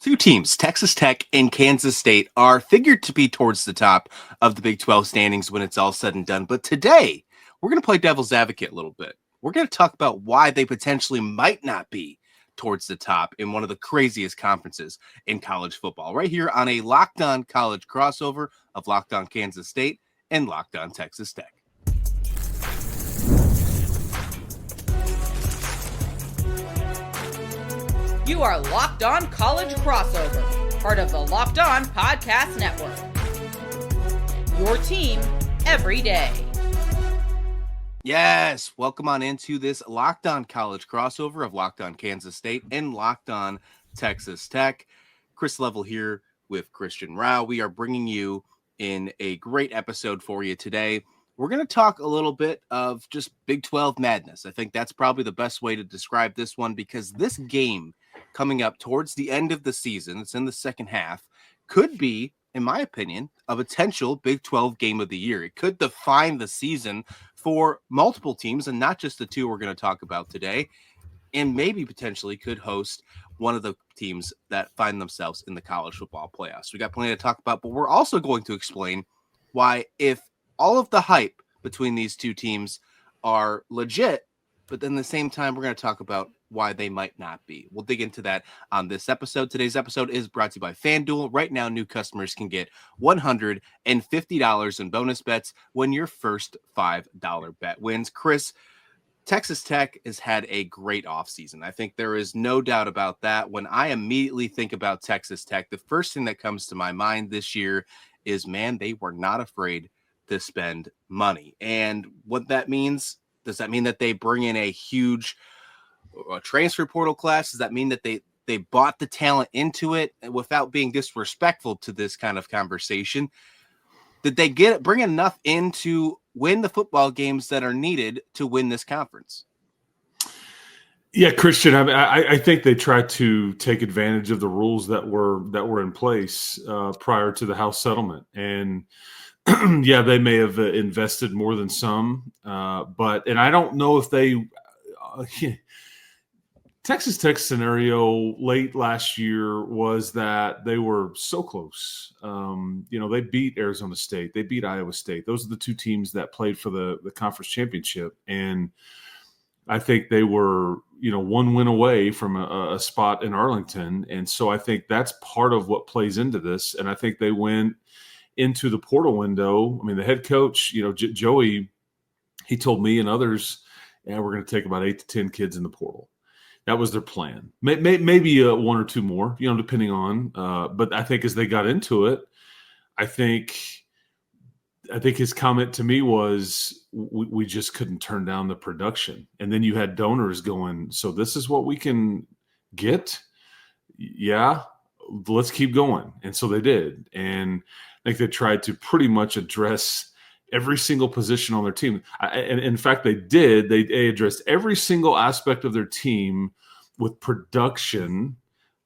Two teams, Texas Tech and Kansas State, are figured to be towards the top of the Big 12 standings when it's all said and done. But today, we're going to play devil's advocate a little bit. We're going to talk about why they potentially might not be towards the top in one of the craziest conferences in college football, right here on a Locked On College crossover of Locked On Kansas State and Locked On Texas Tech. You are Locked On College Crossover, part of the Locked On Podcast Network. Your team every day. Yes, welcome on into this Locked On College crossover of Locked On Kansas State and Locked On Texas Tech. Chris Level here with Christian Rao. We are bringing you in a great episode for you today. We're going to talk a little bit of just Big 12 madness. I think that's probably the best way to describe this one, because this game coming up towards the end of the season, it's in the second half, could be, in my opinion, a potential Big 12 game of the year. It could define the season for multiple teams and not just the two we're going to talk about today, and maybe potentially could host one of the teams that find themselves in the college football playoffs. We got plenty to talk about, but we're also going to explain why, if all of the hype between these two teams are legit, but then at the same time, we're going to talk about why they might not be. We'll dig into that on this episode. Today's episode is brought to you by FanDuel. Right now, new customers can get $150 in bonus bets when your first $5 bet wins. Chris, Texas Tech has had a great offseason. I think there is no doubt about that. When I immediately think about Texas Tech, the first thing that comes to my mind this year is, man, they were not afraid to spend money. And what that means, does that mean that they bring in a huge transfer portal class? Does that mean that they bought the talent into it? And without being disrespectful to this kind of conversation, did they bring enough in to win the football games that are needed to win this conference? Yeah, Christian, I think they tried to take advantage of the rules that were in place prior to the House settlement. And yeah, they may have invested more than some, and I don't know if they Texas Tech's scenario late last year was that they were so close. They beat Arizona State, they beat Iowa State. Those are the two teams that played for the conference championship, and I think they were one win away from a spot in Arlington, and so I think that's part of what plays into this. And I think they went into the portal window. I mean, the head coach, Joey, he told me and others, we're going to take about 8 to 10 kids in the portal. That was their plan. Maybe one or two more, depending on. But I think as they got into it, I think his comment to me was, we just couldn't turn down the production. And then you had donors going, so this is what we can get? Yeah, let's keep going. And so they did. And I think they tried to pretty much address every single position on their team. And in fact, they did. They addressed every single aspect of their team with production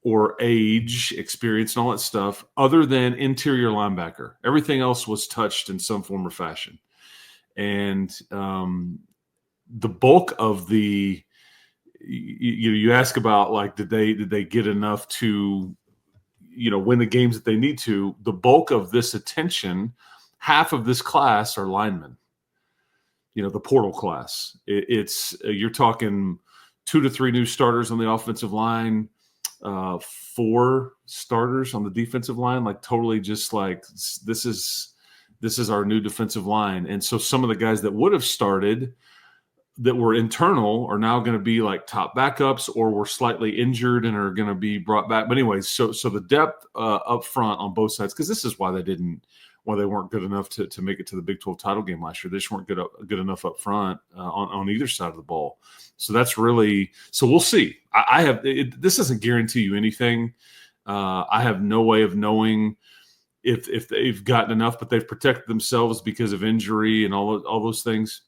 or age, experience, and all that stuff, other than interior linebacker. Everything else was touched in some form or fashion. And the bulk of the, you ask about, like, did they get enough to win the games that they need to? The bulk of this attention, half of this class are linemen. The portal class. It's you're talking 2 to 3 new starters on the offensive line, 4 starters on the defensive line. Like, totally just like, this is our new defensive line. And so some of the guys that would have started that were internal are now going to be like top backups, or were slightly injured and are going to be brought back. But anyways, so the depth up front on both sides, because this is why they weren't good enough to make it to the Big 12 title game last year. They just weren't good enough up front on either side of the ball. So that's really, so we'll see. This doesn't guarantee you anything. I have no way of knowing if they've gotten enough, but they've protected themselves because of injury and all those things.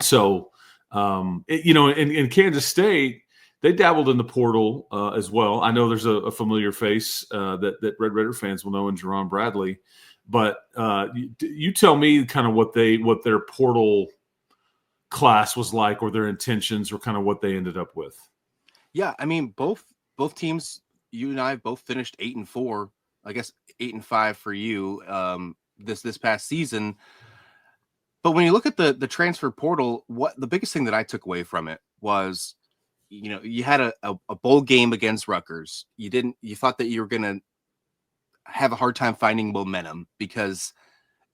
So, in Kansas State, they dabbled in the portal as well. I know there's a familiar face that Red Raider fans will know in Jerron Bradley. But you tell me kind of what their portal class was like, or their intentions, or kind of what they ended up with. Yeah, I mean, both teams you and I both finished 8-4. I guess 8-5 for you this past season. But when you look at the transfer portal, what the biggest thing that I took away from it was, you had a bowl game against Rutgers. You thought that you were gonna have a hard time finding momentum because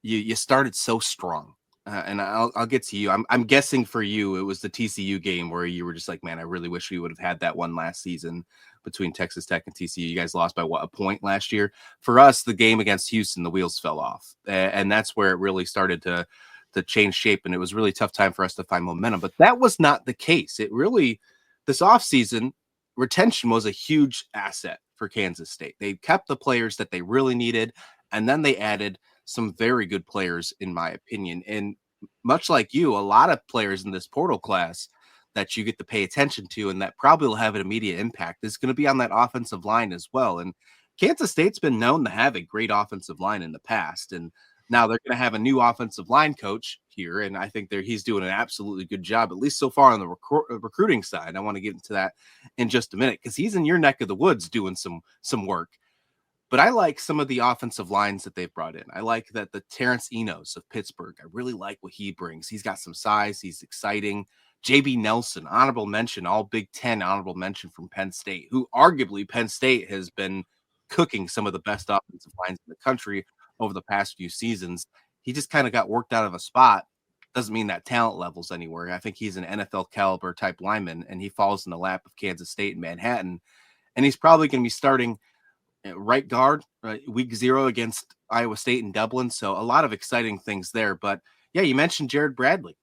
you started so strong. And I'll get to you. I'm guessing for you it was the TCU game where you were just like, man, I really wish we would have had that one last season between Texas Tech and TCU. You guys lost by a point last year. For us, the game against Houston, the wheels fell off, and that's where it really started to change shape. And it was really tough time for us to find momentum. But that was not the case. It really, this offseason, retention was a huge asset for Kansas State. They kept the players that they really needed, and then they added some very good players, in my opinion. And much like you, a lot of players in this portal class that you get to pay attention to and that probably will have an immediate impact is going to be on that offensive line as well. And Kansas State's been known to have a great offensive line in the past. And now they're going to have a new offensive line coach here. And I think he's doing an absolutely good job, at least so far on the recruiting side. I want to get into that in just a minute because he's in your neck of the woods doing some work. But I like some of the offensive lines that they've brought in. I like that the Terrence Enos of Pittsburgh. I really like what he brings. He's got some size. He's exciting. JB Nelson, honorable mention, all Big Ten honorable mention from Penn State, who arguably Penn State has been cooking some of the best offensive lines in the country over the past few seasons. He just kind of got worked out of a spot. Doesn't mean that talent level's anywhere. I think he's an NFL caliber type lineman, and he falls in the lap of Kansas State and Manhattan. And he's probably going to be starting right guard week 0 against Iowa State in Dublin. So a lot of exciting things there. But yeah, you mentioned Jared Bradley,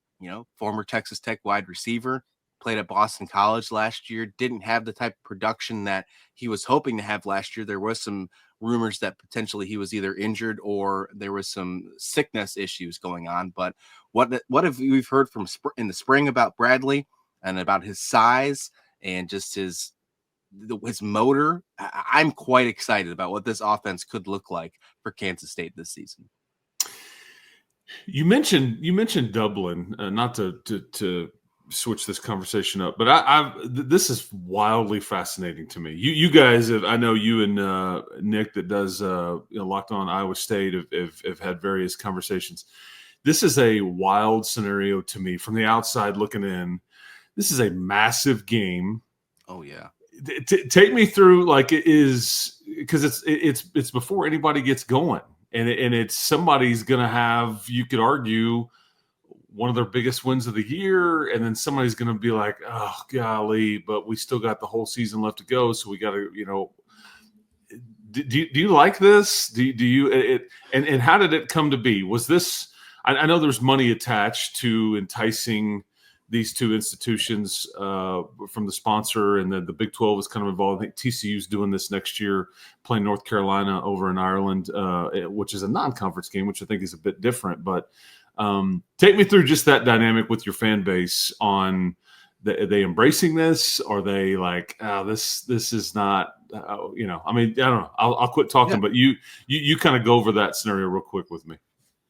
former Texas Tech wide receiver, played at Boston College last year, didn't have the type of production that he was hoping to have last year. There was some rumors that potentially he was either injured or there was some sickness issues going on. But what have we've heard from in the spring about Bradley and about his size and just his motor? I'm quite excited about what this offense could look like for Kansas State this season. You mentioned Dublin, not to switch this conversation up, but this is wildly fascinating to me. You guys I know you and Nick that does Locked On Iowa State have had various conversations. This is a wild scenario to me from the outside looking in. This is a massive game. Oh yeah. Take me through, like, it is, because it's before anybody gets going, and it's somebody's going to have, you could argue, one of their biggest wins of the year, and then somebody's going to be like, oh golly, but we still got the whole season left to go, so we got to, do you like this? Do you and how did it come to be? Was this? I know there's money attached to enticing these two institutions from the sponsor, and then the Big 12 is kind of involved. I think TCU's doing this next year, playing North Carolina over in Ireland, which is a non-conference game, which I think is a bit different. But take me through just that dynamic with your fan base. Are they embracing this? Are they like, this is not, I mean, I don't know. I'll quit talking, but you kind of go over that scenario real quick with me.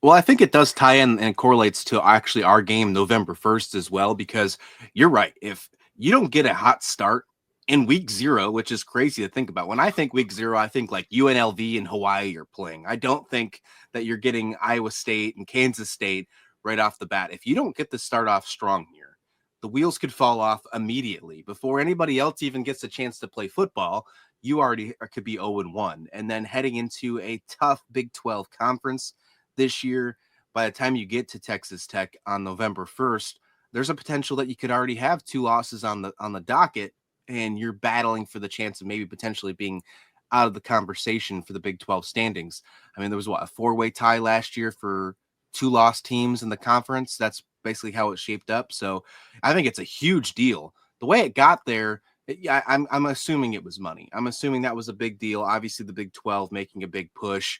Well, I think it does tie in and correlates to actually our game November 1st as well, because you're right. If you don't get a hot start in week 0, which is crazy to think about. When I think week 0, I think like UNLV and Hawaii are playing. I don't think that you're getting Iowa State and Kansas State right off the bat. If you don't get the start off strong here, the wheels could fall off immediately. Before anybody else even gets a chance to play football, you already could be 0-1. And then heading into a tough Big 12 conference this year, by the time you get to Texas Tech on November 1st, there's a potential that you could already have 2 losses on the docket, and you're battling for the chance of maybe potentially being out of the conversation for the Big 12 standings. I mean, there was a 4-way tie last year for 2 lost teams in the conference. That's basically how it shaped up. So I think it's a huge deal. The way it got there, I'm assuming it was money. I'm assuming that was a big deal. Obviously, the Big 12 making a big push.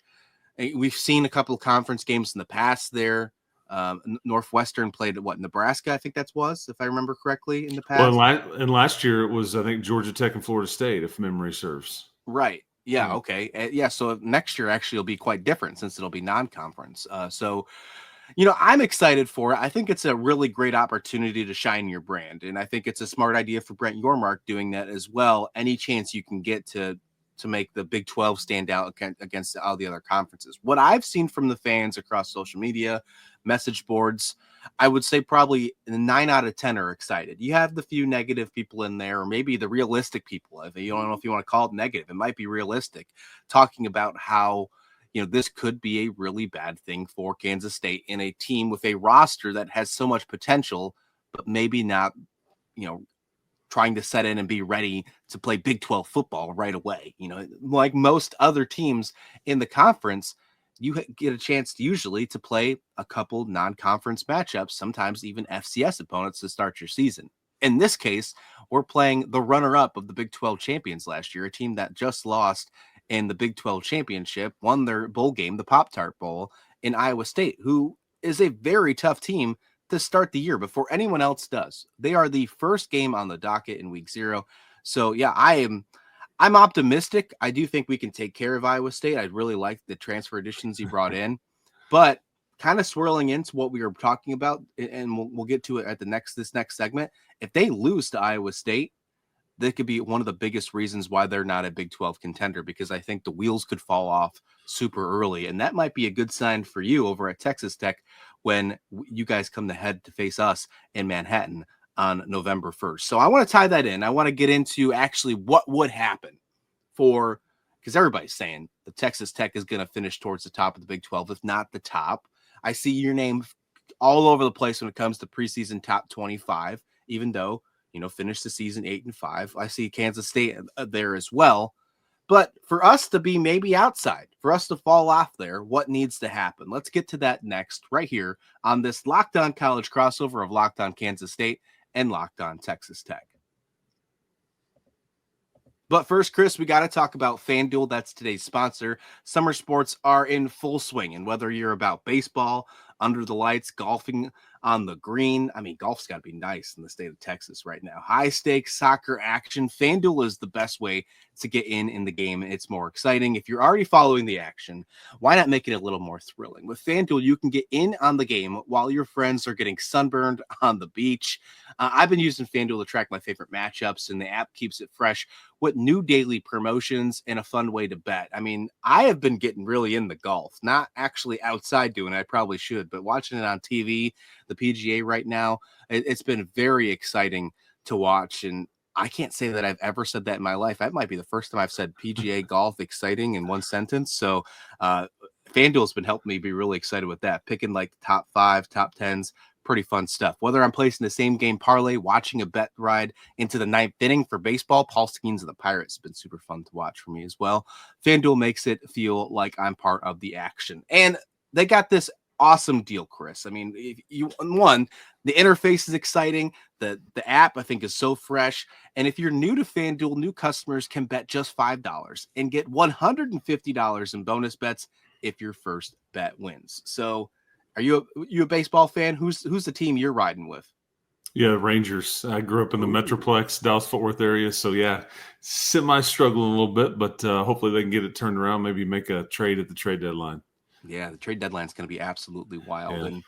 We've seen a couple of conference games in the past there. Northwestern played at Nebraska, I think that was, if I remember correctly, in the past. Well, and last year it was, I think, Georgia Tech and Florida State, if memory serves. Right. Yeah. Okay. So next year actually will be quite different since it'll be non-conference. So, I'm excited for it. I think it's a really great opportunity to shine your brand. And I think it's a smart idea for Brent Yormark doing that as well. Any chance you can get to to make the Big 12 stand out against all the other conferences. What I've seen from the fans across social media, message boards, I would say probably 9 out of 10 are excited. You have the few negative people in there, or maybe the realistic people. If you don't know if you want to call it negative, it might be realistic, talking about how this could be a really bad thing for Kansas State in a team with a roster that has so much potential, but maybe not, trying to set in and be ready to play Big 12 football right away. Like most other teams in the conference, you get a chance usually to play a couple non-conference matchups, sometimes even FCS opponents to start your season. In this case, we're playing the runner-up of the Big 12 champions last year, a team that just lost in the Big 12 championship, won their bowl game, the Pop-Tart Bowl, in Iowa State, who is a very tough team to start the year before anyone else does. They are the first game on the docket in week 0. So yeah, I'm optimistic. I do think we can take care of Iowa State. I really like the transfer additions he brought in, but kind of swirling into what we were talking about, and we'll get to it at this next segment. If they lose to Iowa State, that could be one of the biggest reasons why they're not a Big 12 contender, because I think the wheels could fall off super early. And that might be a good sign for you over at Texas Tech when you guys come to head to face us in Manhattan on November 1st. So I want to tie that in. I want to get into actually what would happen because everybody's saying the Texas Tech is going to finish towards the top of the Big 12, if not the top. I see your name all over the place when it comes to preseason top 25, even though finish the season 8-5. I see Kansas State there as well. But for us to be maybe outside, for us to fall off there, what needs to happen? Let's get to that next, right here on this Locked On College crossover of Locked On Kansas State and Locked On Texas Tech. But first, Chris, we got to talk about FanDuel. That's today's sponsor. Summer sports are in full swing, and whether you're about baseball, under the lights, golfing on the green. I mean, golf's got to be nice in the state of Texas right now. High stakes soccer action. FanDuel is the best way to get in the game. It's more exciting. If you're already following the action, why not make it a little more thrilling? With FanDuel, you can get in on the game while your friends are getting sunburned on the beach. I've been using FanDuel to track my favorite matchups, and the app keeps it fresh with new daily promotions and a fun way to bet. I mean, I have been getting really into golf, not actually outside doing it. I probably should, but watching it on TV, the PGA right now, it's been very exciting to watch. And I can't say that I've ever said that in my life. That might be the first time I've said PGA golf exciting in one sentence. So FanDuel's been helping me be really excited with that, picking like the top 5, top 10s. Pretty fun stuff. Whether I'm placing the same game parlay, watching a bet ride into the 9th inning for baseball, Paul Skeens of the Pirates has been super fun to watch for me as well. FanDuel makes it feel like I'm part of the action. And they got this awesome deal, Chris. I mean, the interface is exciting. The app, I think, is so fresh. And if you're new to FanDuel, new customers can bet just $5 and get $150 in bonus bets if your first bet wins. So are you a baseball fan? Who's the team you're riding with? Yeah, Rangers. I grew up in the Metroplex, Dallas-Fort Worth area. So, yeah, semi-struggling a little bit, but hopefully they can get it turned around, maybe make a trade at the trade deadline. Yeah, the trade deadline is going to be absolutely wild. Yeah. And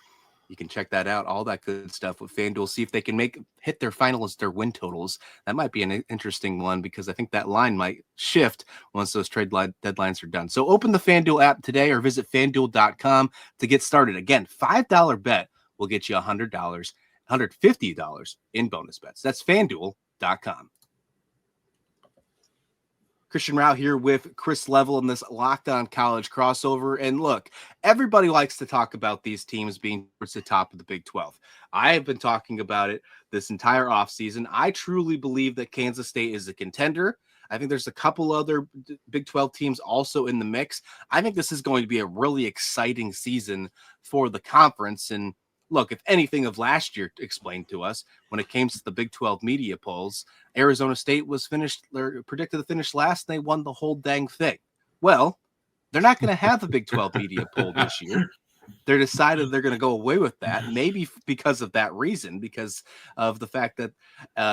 you can check that out, all that good stuff with FanDuel. See if they can hit their their win totals. That might be an interesting one because I think that line might shift once those trade deadlines are done. So open the FanDuel app today or visit FanDuel.com to get started. Again, $5 bet will get you $100, $150 in bonus bets. That's FanDuel.com. Christian Rao here with Chris Level in this Locked On College crossover. And look, everybody likes to talk about these teams being towards the top of the Big 12. I have been talking about it this entire offseason. I truly believe that Kansas State is a contender. I think there's a couple other Big 12 teams also in the mix. I think this is going to be a really exciting season for the conference. And look, if anything of last year explained to us when it came to the Big 12 media polls, Arizona State was predicted to finish last, and they won the whole dang thing. Well, they're not going to have a Big 12 media poll this year. They're decided they're going to go away with that, maybe because of that reason, because of the fact that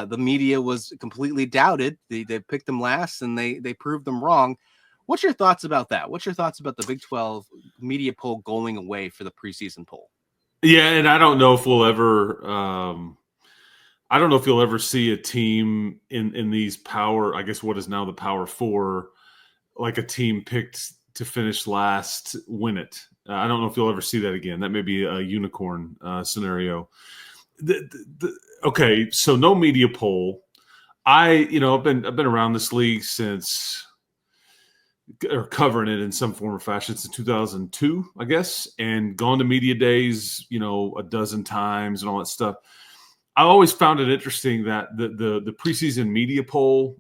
the media was completely doubted. They picked them last, and they proved them wrong. What's your thoughts about that? What's your thoughts about the Big 12 media poll going away for the preseason poll? Yeah, and I don't know if we'll ever I don't know if you'll ever see a team in these power, I guess what is now the Power 4, like a team picked to finish last win it. I don't know if you'll ever see that again. That may be a unicorn scenario. Okay, so no media poll. I've been around this league since, or covering it in some form or fashion since 2002, I guess, and gone to media days, a dozen times and all that stuff. I always found it interesting that the preseason media poll,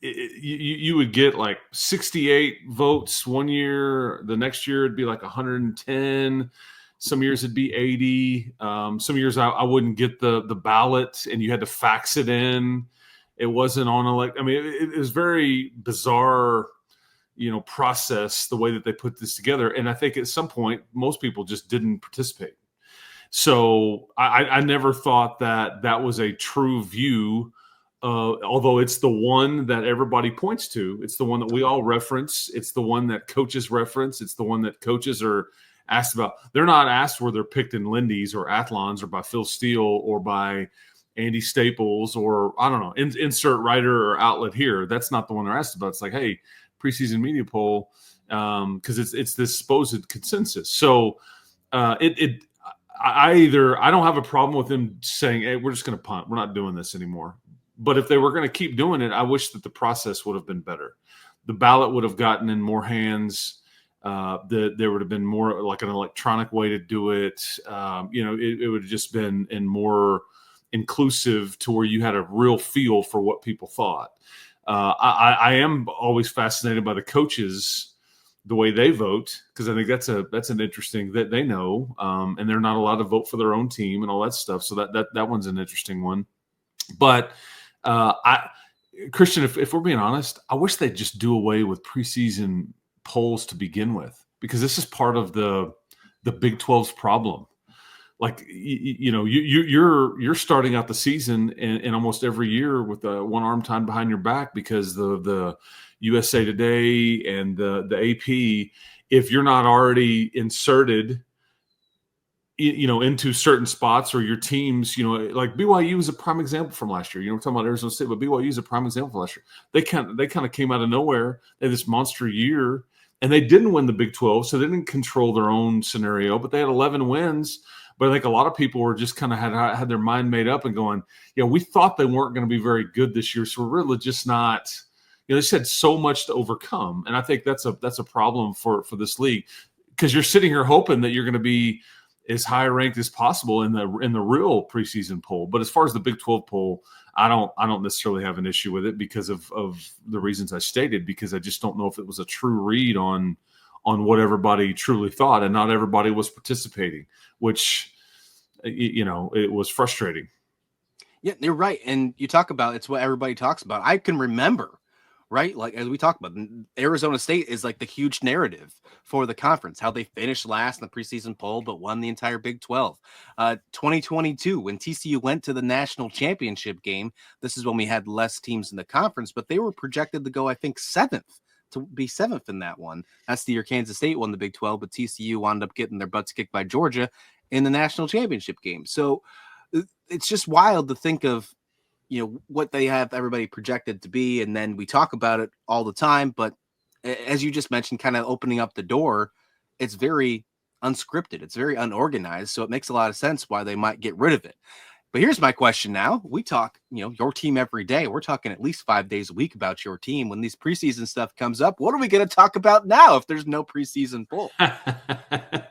you would get like 68 votes one year. The next year it'd be like 110. Some years it'd be 80. Some years I wouldn't get the ballot, and you had to fax it in. It wasn't on it was very bizarre, process, the way that they put this together. And I think at some point most people just didn't participate. So I never thought that was a true view. Although it's the one that everybody points to, it's the one that we all reference, it's the one that coaches reference, it's the one that coaches are asked about. They're not asked where they're picked in Lindy's or Athlon's or by Phil Steele or by Andy Staples or, I don't know, insert writer or outlet here. That's not the one they're asked about. It's like, hey, preseason media poll, because it's this supposed consensus. So I don't have a problem with them saying, hey, we're just going to punt. We're not doing this anymore. But if they were going to keep doing it, I wish that the process would have been better. The ballot would have gotten in more hands. There would have been more like an electronic way to do it. It would have just been in more inclusive to where you had a real feel for what people thought. I am always fascinated by the coaches, the way they vote, because I think that's an interesting that they know, and they're not allowed to vote for their own team and all that stuff. So that one's an interesting one. But Christian, if we're being honest, I wish they'd just do away with preseason polls to begin with, because this is part of the Big 12's problem. Like, you're starting out the season in almost every year with one arm tied behind your back because the USA Today and the AP, if you're not already inserted, into certain spots, or your teams, like BYU is a prime example from last year. We're talking about Arizona State, but BYU is a prime example from last year. They kind of came out of nowhere. They had this monster year, and they didn't win the Big 12, so they didn't control their own scenario, but they had 11 wins. But I think a lot of people were just kind of had their mind made up and going, we thought they weren't going to be very good this year, so we're really just not. They just had so much to overcome, and I think that's a problem for this league, because you're sitting here hoping that you're going to be as high ranked as possible in the real preseason poll. But as far as the Big 12 poll, I don't necessarily have an issue with it because of the reasons I stated, because I just don't know if it was a true read on what everybody truly thought, and not everybody was participating, which, it was frustrating. Yeah, you're right. And you talk about, it's what everybody talks about. I can remember, right? Like, as we talk about, Arizona State is like the huge narrative for the conference, how they finished last in the preseason poll, but won the entire Big 12. 2022, when TCU went to the national championship game, this is when we had less teams in the conference, but they were projected to go, I think, to be seventh in that one. That's the year Kansas State won the Big 12, but TCU wound up getting their butts kicked by Georgia in the national championship game. So it's just wild to think of, what they have everybody projected to be. And then we talk about it all the time, but as you just mentioned, kind of opening up the door, it's very unscripted. It's very unorganized. So it makes a lot of sense why they might get rid of it. But here's my question now. We talk, your team every day. We're talking at least 5 days a week about your team. When these preseason stuff comes up, what are we going to talk about now if there's no preseason poll?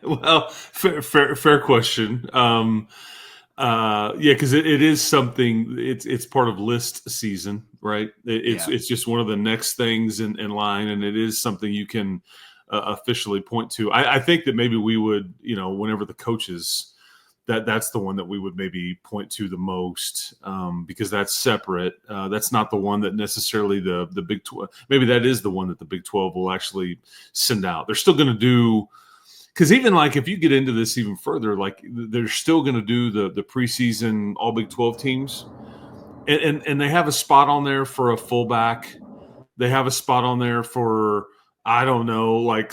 Well, fair question. Because it is something. It's part of list season, right? It's just one of the next things in line, and it is something you can officially point to. I think that maybe we would, whenever the coaches, that's the one that we would maybe point to the most, because that's separate. That's not the one that necessarily the Big 12. Maybe that is the one that the Big 12 will actually send out. They're still going to do. Because even like if you get into this even further, like they're still going to do the preseason all Big 12 teams, and they have a spot on there for a fullback. They have a spot on there for, I don't know, like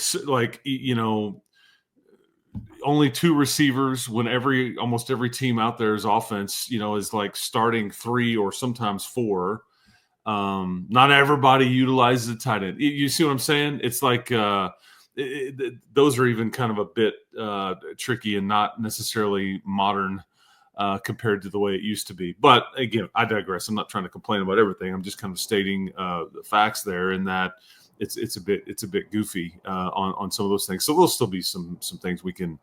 only two receivers when almost every team out there's offense, is like starting three or sometimes four. Not everybody utilizes a tight end. You see what I'm saying? It's like those are even kind of a bit tricky and not necessarily modern compared to the way it used to be. But again, I digress. I'm not trying to complain about everything. I'm just kind of stating the facts there, in that it's a bit goofy on some of those things. So there'll still be some things we could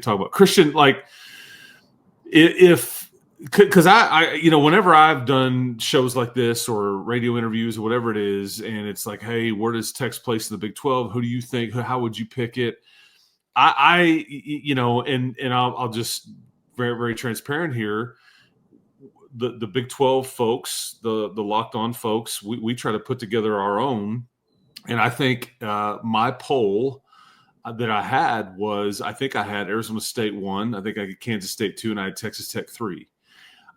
talk about. Christian, like because I whenever I've done shows like this or radio interviews or whatever it is, and it's like, hey, where does Tex place in the Big 12? Who do you think? How would you pick it? I'll just very, very transparent here. The Big 12 folks, the Locked On folks, we try to put together our own, and I think my poll that I had was, I think I had Arizona State 1, I think I had Kansas State 2, and I had Texas Tech 3.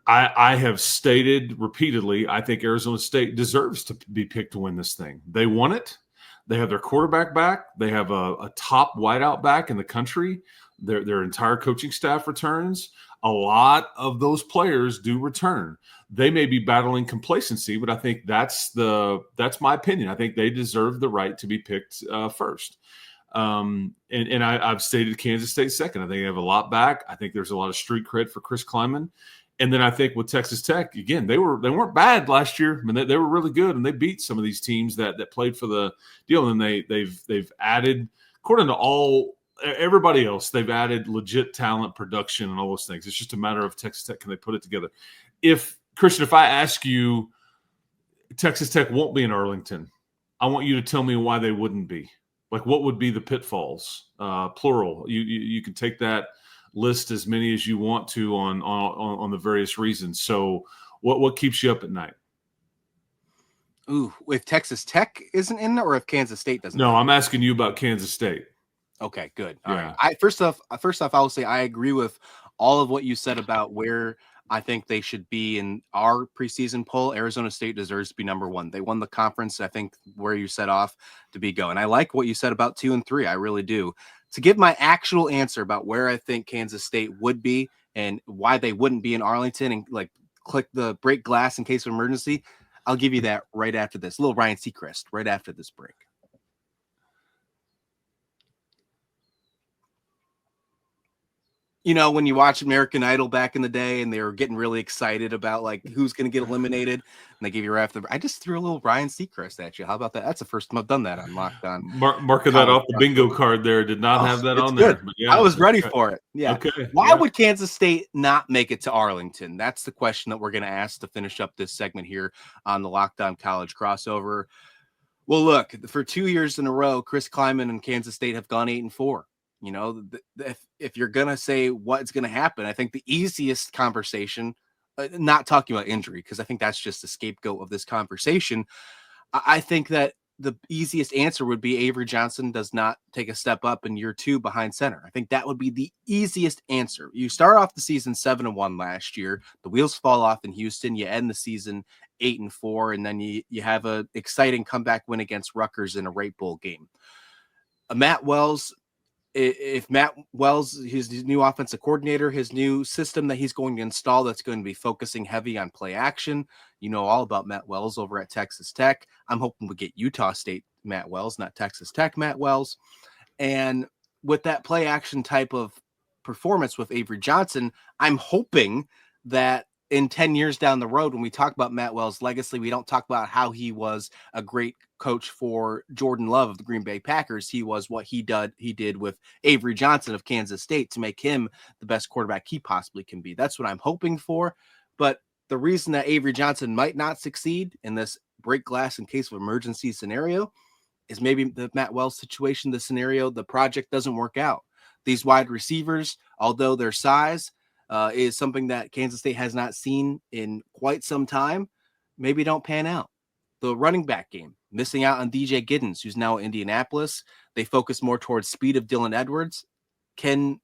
I have stated repeatedly, I think Arizona State deserves to be picked to win this thing. They won it. They have their quarterback back. They have a top wideout back in the country. Their entire coaching staff returns. A lot of those players do return. They may be battling complacency, but I think that's my opinion. I think they deserve the right to be picked first. And I've stated Kansas State second. I think they have a lot back. I think there's a lot of street cred for Chris Kleiman. And then I think with Texas Tech, again, they weren't bad last year. I mean, they were really good, and they beat some of these teams that played for the deal. And they've added, according to everybody else, they've added legit talent, production, and all those things. It's just a matter of Texas Tech, can they put it together? Christian, if I ask you, Texas Tech won't be in Arlington, I want you to tell me why they wouldn't be. Like, what would be the pitfalls? Plural. You can take that list as many as you want to on the various reasons. So what keeps you up at night? Ooh, if Texas Tech isn't in there, or if Kansas State doesn't? No, I'm asking you about Kansas State. Okay, good. All right. First off, I will say I agree with all of what you said about where I think they should be in our preseason poll. Arizona State deserves to be number 1. They won the conference. I think where you set off to be going. I like what you said about 2 and 3. I really do. To give my actual answer about where I think Kansas State would be and why they wouldn't be in Arlington and like click the break glass in case of emergency, I'll give you that right after this. A little Ryan Seacrest right after this break. You know, when you watch American Idol back in the day and they were getting really excited about like who's going to get eliminated, and they give you right after. I just threw a little Ryan Seacrest at you. How about that? That's the first time I've done that on Locked On. Marking that off the bingo card there. Did not have that on there. But yeah, I was ready for it. Yeah. Okay. Why would Kansas State not make it to Arlington? That's the question that we're going to ask to finish up this segment here on the Locked On College crossover. Well, look, for 2 years in a row, Chris Kleiman and Kansas State have gone 8-4. You know, if you're going to say what's going to happen, I think the easiest conversation, not talking about injury, because I think that's just the scapegoat of this conversation. I think that the easiest answer would be Avery Johnson does not take a step up in year 2 behind center. I think that would be the easiest answer. You start off the season 7-1 last year. The wheels fall off in Houston. You end the season 8-4, and then you have an exciting comeback win against Rutgers in a Rate Bowl game. Matt Wells, if Matt Wells, his new offensive coordinator, his new system that he's going to install, that's going to be focusing heavy on play action. You know all about Matt Wells over at Texas Tech. I'm hoping we get Utah State Matt Wells, not Texas Tech Matt Wells. And with that play action type of performance with Avery Johnson, I'm hoping that in 10 years down the road, when we talk about Matt Wells' legacy, we don't talk about how he was a great coach for Jordan Love of the Green Bay Packers. He was what he did with Avery Johnson of Kansas State to make him the best quarterback he possibly can be. That's what I'm hoping for. But the reason that Avery Johnson might not succeed in this break glass in case of emergency scenario is maybe the Matt Wells situation, the scenario, the project doesn't work out. These wide receivers, although their size is something that Kansas State has not seen in quite some time, maybe don't pan out. The running back game, missing out on DJ Giddens, who's now in Indianapolis. They focus more towards speed of Dylan Edwards. Can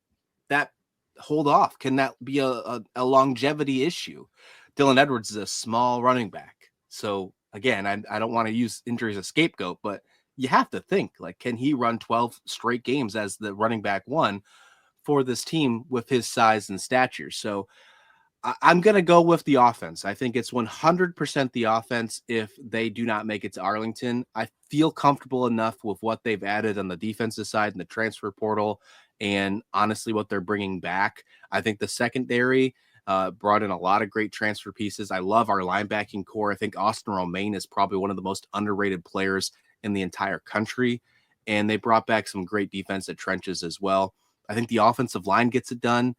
that hold off? Can that be a longevity issue? Dylan Edwards is a small running back. So again, I don't want to use injuries as a scapegoat, but you have to think, like, can he run 12 straight games as the running back 1 for this team with his size and stature? So I'm going to go with the offense. I think it's 100% the offense if they do not make it to Arlington. I feel comfortable enough with what they've added on the defensive side and the transfer portal, and honestly what they're bringing back. I think the secondary brought in a lot of great transfer pieces. I love our linebacking core. I think Austin Romaine is probably one of the most underrated players in the entire country, and they brought back some great defensive trenches as well. I think the offensive line gets it done.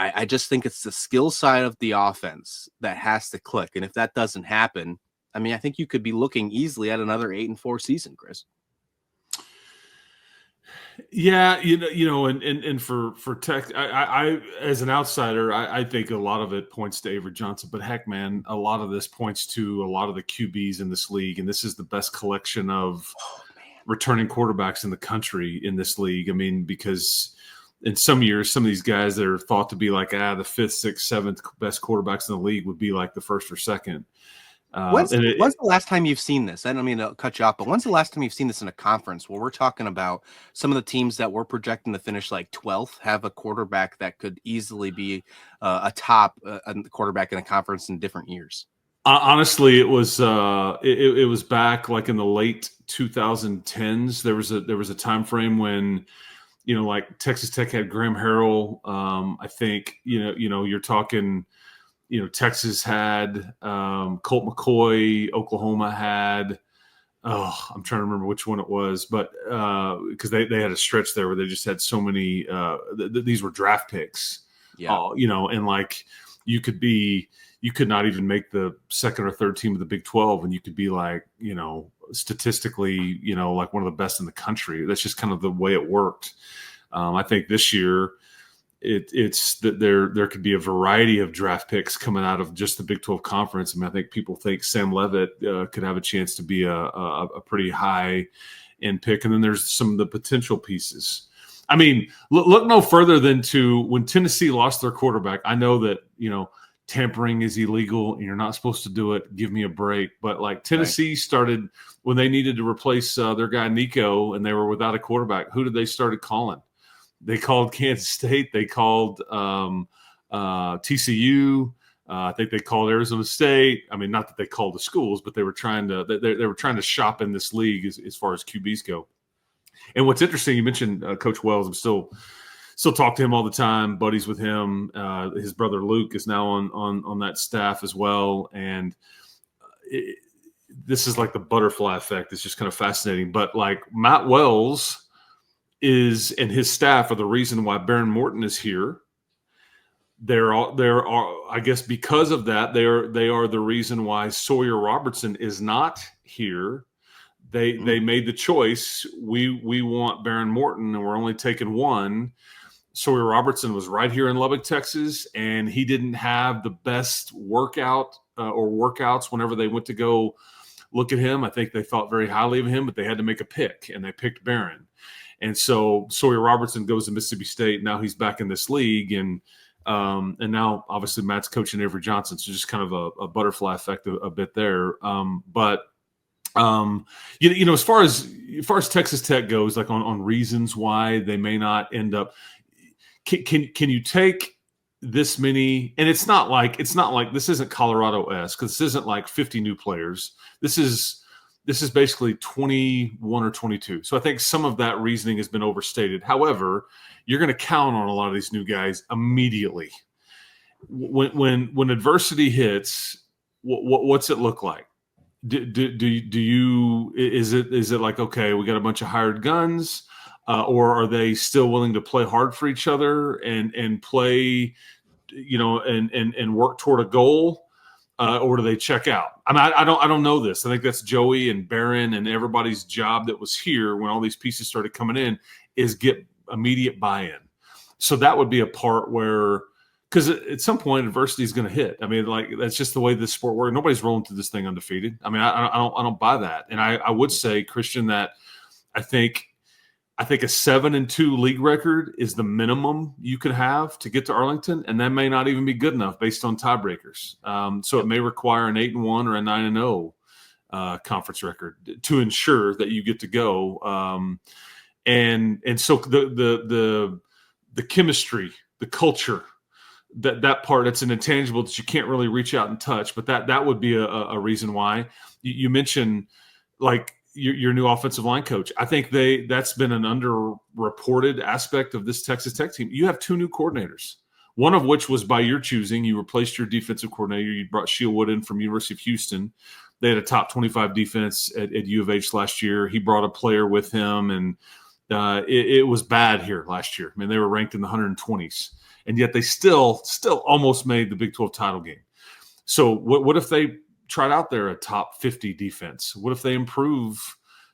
I just think it's the skill side of the offense that has to click. And if that doesn't happen, I mean, I think you could be looking easily at another 8-4 season, Chris. Yeah, and for Tech, I as an outsider, I think a lot of it points to Avery Johnson. But heck, man, a lot of this points to a lot of the QBs in this league, and this is the best collection of returning quarterbacks in the country in this league. I mean, because in some years, some of these guys that are thought to be like the fifth, sixth, seventh best quarterbacks in the league would be like the first or second. When's the last time you've seen this? I don't mean to cut you off, but when's the last time you've seen this in a conference where we're talking about some of the teams that we're projecting to finish like 12th have a quarterback that could easily be a top quarterback in a conference in different years? Honestly, it was it was back like in the late 2010s. There was a time frame when, like Texas Tech had Graham Harrell. I think you're talking. Texas had Colt McCoy. Oklahoma had, I'm trying to remember which one it was, but because they had a stretch there where they just had so many. These were draft picks, and like you could not even make the second or third team of the Big 12, and you could be like, statistically, like one of the best in the country. That's just kind of the way it worked. I think this year, it's that there could be a variety of draft picks coming out of just the Big 12 conference. I mean, I think people think Sam Leavitt could have a chance to be a pretty high end pick. And then there's some of the potential pieces. I mean, look no further than to when Tennessee lost their quarterback. I know that, tampering is illegal and you're not supposed to do it. Give me a break. But like Tennessee started when they needed to replace their guy Nico and they were without a quarterback. Who did they started calling? They called Kansas State. They called TCU. I think they called Arizona State. I mean, not that they called the schools, but they were trying to shop in this league as far as QBs go. And what's interesting, you mentioned Coach Wells. I'm still talk to him all the time. Buddies with him. His brother Luke is now on that staff as well. And this is like the butterfly effect. It's just kind of fascinating. But like Matt Wells and his staff are the reason why Baron Morton is here. There are, I guess, because of that, they are the reason why Sawyer Robertson is not here. They made the choice. We want Baron Morton, and we're only taking one. Sawyer Robertson was right here in Lubbock, Texas, and he didn't have the best workout or workouts whenever they went to go look at him. I think they thought very highly of him, but they had to make a pick, and they picked Baron. And so Sawyer Robertson goes to Mississippi State. Now he's back in this league, and now obviously Matt's coaching Avery Johnson. So just kind of a butterfly effect a bit there. But as far as Texas Tech goes, like on reasons why they may not end up, can you take this many? And it's not like this isn't Colorado-esque because this isn't like 50 new players. This is basically 21 or 22. So I think some of that reasoning has been overstated. However, you're going to count on a lot of these new guys immediately. When adversity hits, what's it look like? Is it like, okay, we got a bunch of hired guns, or are they still willing to play hard for each other and play, and work toward a goal? Or do they check out? I mean, I don't know this. I think that's Joey and Barron and everybody's job that was here when all these pieces started coming in is get immediate buy-in. So that would be a part where, because at some point adversity is going to hit. I mean, like that's just the way this sport works. Nobody's rolling through this thing undefeated. I mean, I don't buy that. And I would say, Christian, that I think a 7-2 league record is the minimum you could have to get to Arlington, and that may not even be good enough based on tiebreakers. So it may require an 8-1 or a 9-0 conference record to ensure that you get to go. And so the chemistry, the culture, that part, it's an intangible that you can't really reach out and touch, but that would be a reason why. You mentioned like your new offensive line coach. I think that's been an underreported aspect of this Texas Tech team. You have 2 new coordinators, one of which was by your choosing. You replaced your defensive coordinator. You brought Shieldwood in from University of Houston. They had a top 25 defense at U of H last year. He brought a player with him, and it was bad here last year. I mean, they were ranked in the 120s, and yet they still almost made the Big 12 title game. So what if they tried out there a top 50 defense? What if they improve?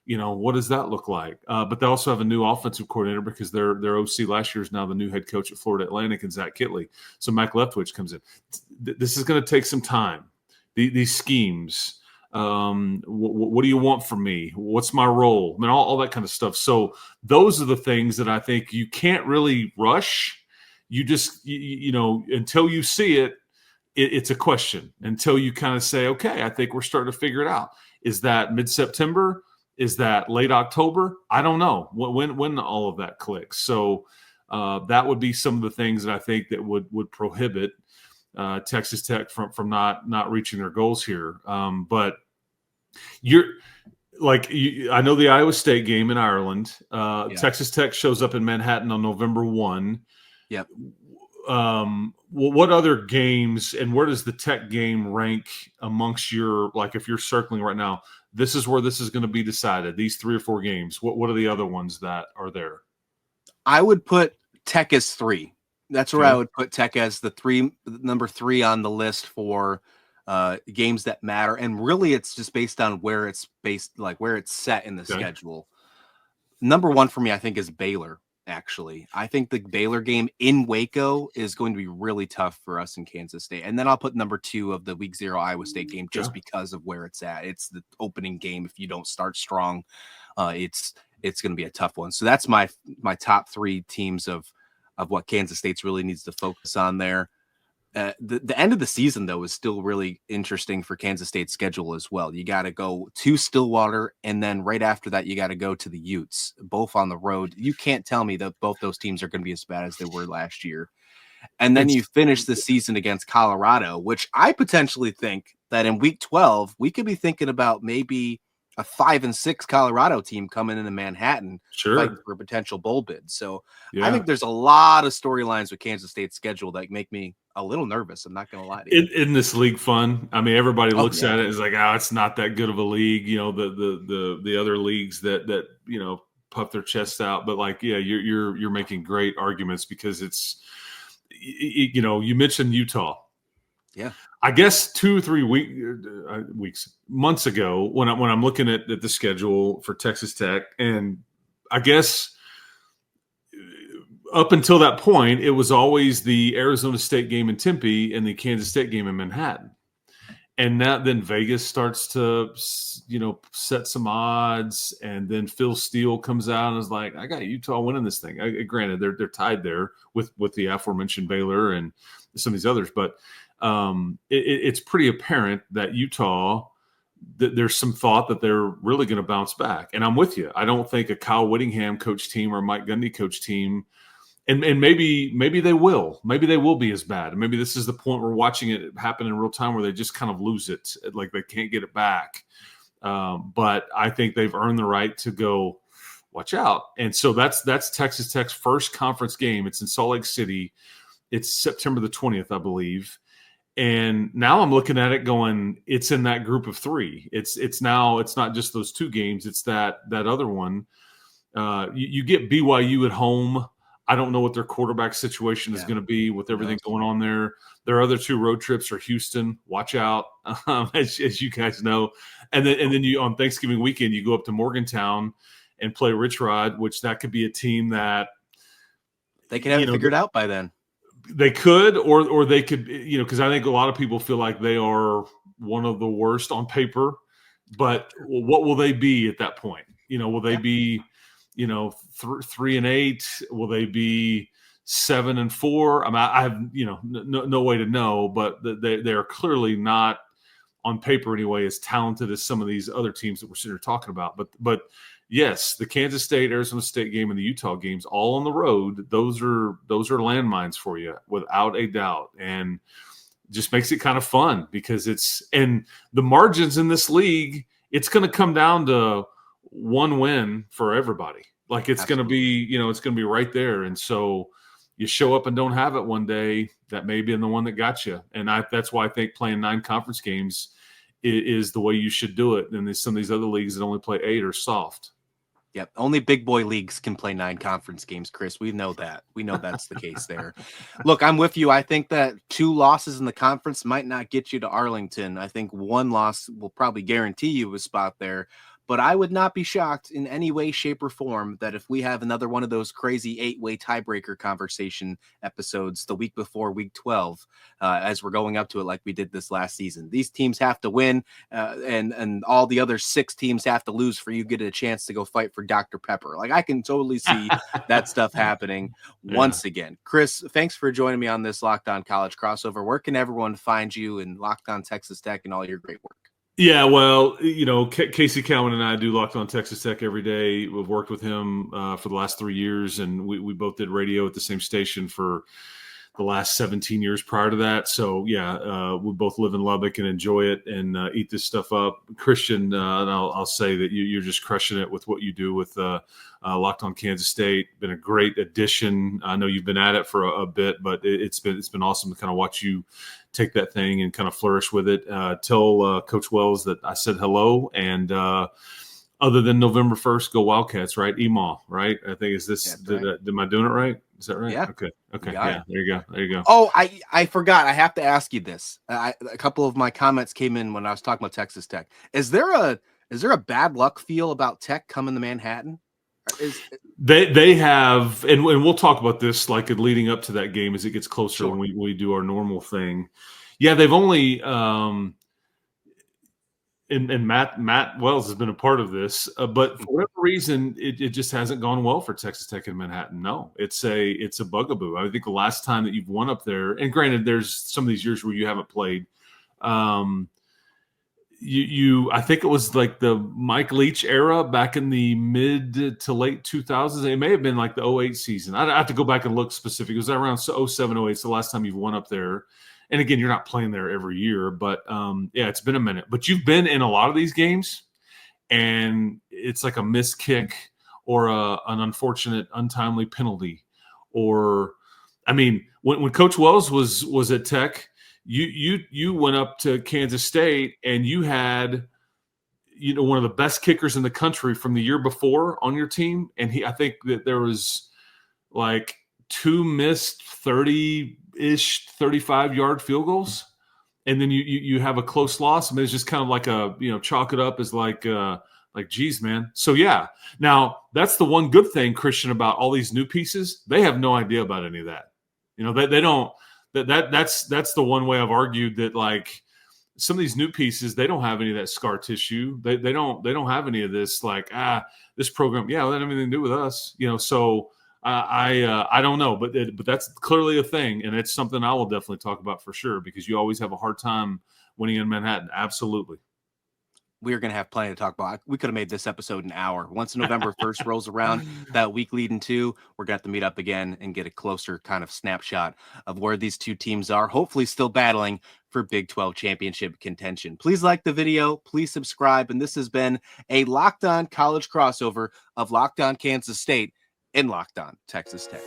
What does that look like? But they also have a new offensive coordinator because their OC last year is now the new head coach at Florida Atlantic and Zach Kitley. So Mike Leftwich comes in. This is going to take some time. These schemes. What do you want from me? What's my role? I mean, all that kind of stuff. So those are the things that I think you can't really rush. You just, until you see it, it's a question. Until you kind of say, okay, I think we're starting to figure it out. Is that mid-September? Is that late October? I don't know when all of that clicks. So that would be some of the things that I think that would prohibit Texas Tech from not reaching their goals here. But I know the Iowa State game in Ireland. Texas Tech shows up in Manhattan on November 1. Yep. What other games, and where does the Tech game rank amongst your, like, if you're circling right now, this is where this is going to be decided, these 3 or 4 games. What are the other ones that are there? I would put Tech as 3. That's where I would put Tech as number 3 on the list for games that matter. And really it's just based on where it's where it's set in the schedule. Number 1 for me, I think, is Baylor. Actually, I think the Baylor game in Waco is going to be really tough for us in Kansas State. And then I'll put number 2 of the week 0 Iowa State game just because of where it's at. It's the opening game. If you don't start strong, it's going to be a tough one. So that's my top 3 teams of what Kansas State really needs to focus on there. The end of the season, though, is still really interesting for Kansas State's schedule as well. You got to go to Stillwater, and then right after that, you got to go to the Utes, both on the road. You can't tell me that both those teams are going to be as bad as they were last year. And then you finish the season against Colorado, which I potentially think that in week 12, we could be thinking about maybe a 5-6 Colorado team coming into Manhattan fighting for a potential bowl bid. So I think there's a lot of storylines with Kansas State's schedule that make me a little nervous. I'm not going to lie to you. Isn't this league fun? I mean, everybody looks at it as like, it's not that good of a league. The other leagues that puff their chests out, but you're making great arguments because it's, you mentioned Utah. Yeah, I guess 2 or 3 months ago when I'm looking at the schedule for Texas Tech, and I guess up until that point, it was always the Arizona State game in Tempe and the Kansas State game in Manhattan. And then Vegas starts to, set some odds, and then Phil Steele comes out and is like, I got Utah winning this thing. Granted, they're tied there with the aforementioned Baylor and some of these others, but it's pretty apparent that Utah, there's some thought that they're really going to bounce back. And I'm with you. I don't think a Kyle Whittingham coach team or a Mike Gundy coach team, and maybe they will. Maybe they will be as bad. And maybe this is the point we're watching it happen in real time where they just kind of lose it, like they can't get it back. But I think they've earned the right to go, watch out. And so that's Texas Tech's first conference game. It's in Salt Lake City. It's September the 20th, I believe. And now I'm looking at it going, it's in that group of 3. It's not just those 2 games. It's that other one. You get BYU at home. I don't know what their quarterback situation is going to be with everything going on there. Their other 2 road trips are Houston. Watch out, as you guys know. And then you on Thanksgiving weekend, you go up to Morgantown and play Rich Rod, which that could be a team that they could have it figured out by then. They could, or they could, because I think a lot of people feel like they are one of the worst on paper. But what will they be at that point? Will they be, 3-8? Will they be 7-4? I mean, I have, no way to know, but they are clearly not on paper anyway as talented as some of these other teams that we're sitting here talking about. But yes, the Kansas State, Arizona State game and the Utah games, all on the road. Those are landmines for you without a doubt, and just makes it kind of fun because and the margins in this league, it's going to come down to one win for everybody. Like it's going to be, it's going to be right there. And so you show up and don't have it one day, that may be in the one that got you. And that's why I think playing 9 conference games is the way you should do it. And there's some of these other leagues that only play 8 are soft. Yep. Only big boy leagues can play 9 conference games, Chris. We know that. We know that's the case there. Look, I'm with you. I think that 2 losses in the conference might not get you to Arlington. I think 1 loss will probably guarantee you a spot there. But I would not be shocked in any way, shape, or form that if we have another one of those crazy 8-way tiebreaker conversation episodes the week before week 12, as we're going up to it like we did this last season. These teams have to win, and all the other 6 teams have to lose for you to get a chance to go fight for Dr. Pepper. Like, I can totally see that stuff happening once again. Chris, thanks for joining me on this Locked On College crossover. Where can everyone find you in Locked On Texas Tech and all your great work? Yeah, well, Casey Cowan and I do Locked On Texas Tech every day. We've worked with him for the last 3 years, and we both did radio at the same station for the last 17 years prior to that. So, yeah, we both live in Lubbock and enjoy it and eat this stuff up. Christian, and I'll say that you're just crushing it with what you do with Locked On Kansas State. Been a great addition. I know you've been at it for a bit, but it's been awesome to kind of watch you take that thing and kind of flourish with it. Tell Coach Wells that I said hello, and other than November 1st, go Wildcats, right? EMAW, right? I think is this. Right. Am I doing it right? Is that right? Yeah. Okay. Yeah. There you go. Oh, I forgot. I have to ask you this. A couple of my comments came in when I was talking about Texas Tech. Is there a bad luck feel about Tech coming to Manhattan? They have, and we'll talk about this like leading up to that game as it gets closer. Sure. When we do our normal thing. Yeah, they've only and Matt Wells has been a part of this, but for whatever reason, it just hasn't gone well for Texas Tech in Manhattan. No, it's a bugaboo. I think the last time that you've won up there, and granted, there's some of these years where you haven't played. I think it was like the Mike Leach era back in the mid to late 2000s. It may have been like the 08 season. I have to go back and look specific. It was around 07, 08. It's the last time you've won up there. And again, you're not playing there every year, but yeah, it's been a minute. But you've been in a lot of these games, and it's like a missed kick or an unfortunate, untimely penalty. Or, I mean, when Coach Wells was at Tech, you went up to Kansas State and you had one of the best kickers in the country from the year before on your team, and I think that there was like 2 missed 30-ish 35-yard field goals, and then you have a close loss. I mean, it's just kind of like chalk it up as like geez, man. So yeah, now that's the one good thing, Christian, about all these new pieces. They have no idea about any of that. They don't. That's the one way I've argued that, like, some of these new pieces, they don't have any of that scar tissue. They don't have any of this, like, this program, that had anything to do with us, So I don't know, but that's clearly a thing, and it's something I will definitely talk about for sure, because you always have a hard time winning in Manhattan. Absolutely. We're going to have plenty to talk about. We could have made this episode an hour. Once November 1st rolls around, that week leading to, we're going to have to meet up again and get a closer kind of snapshot of where these two teams are, hopefully still battling for Big 12 championship contention. Please like the video. Please subscribe. And this has been a Locked On College crossover of Locked On Kansas State and Locked On Texas Tech.